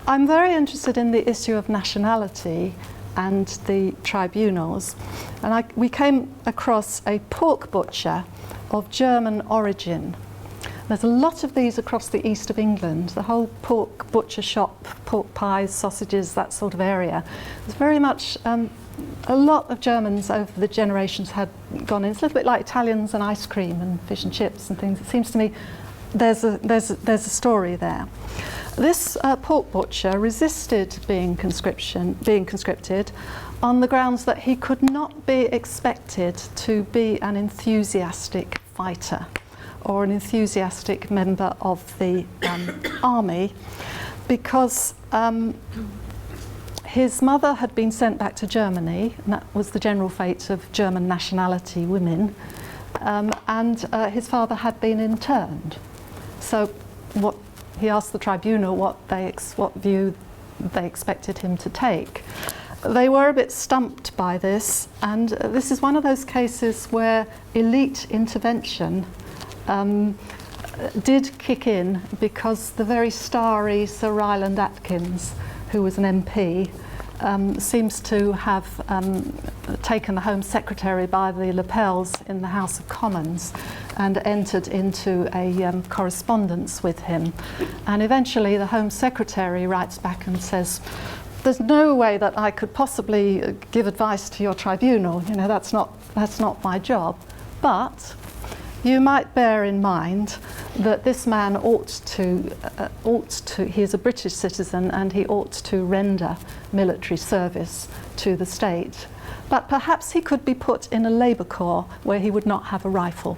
I'm very interested in the issue of nationality and the tribunals, and we came across a pork butcher of German origin. There's a lot of these across the east of England, the whole pork butcher shop, pork pies, sausages, that sort of area. There's very much a lot of Germans over the generations had gone in. It's a little bit like Italians and ice cream and fish and chips and things. It seems to me there's a story there. This pork butcher resisted being conscripted on the grounds that he could not be expected to be an enthusiastic fighter or an enthusiastic member of the army, because his mother had been sent back to Germany, and that was the general fate of German nationality women, and his father had been interned. So he asked the tribunal what view they expected him to take. They were a bit stumped by this, and this is one of those cases where elite intervention did kick in, because the very starry Sir Ryland Atkins, who was an MP, seems to have taken the Home Secretary by the lapels in the House of Commons and entered into a correspondence with him. And eventually the Home Secretary writes back and says, "There's no way that I could possibly give advice to your tribunal. You know, that's not my job. But you might bear in mind that this man he is a British citizen and he ought to render military service to the state. But perhaps he could be put in a labour corps where he would not have a rifle."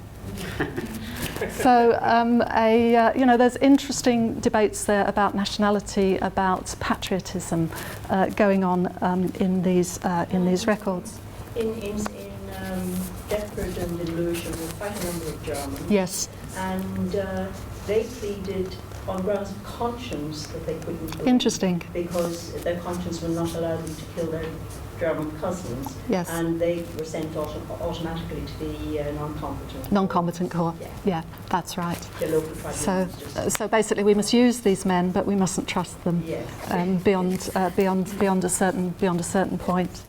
So there's interesting debates there about nationality, about patriotism going on in these records. In Deptford and in Lewisham were quite a number of Germans. Yes. And they pleaded on grounds of conscience that they couldn't kill Interesting. them, because their conscience would not allow them to kill their German cousins. Yes. And they were sent automatically to the Non-combatant corps. Yeah, that's right. The local tribunals. So basically, we must use these men, but we mustn't trust them. Yes. Beyond a certain point.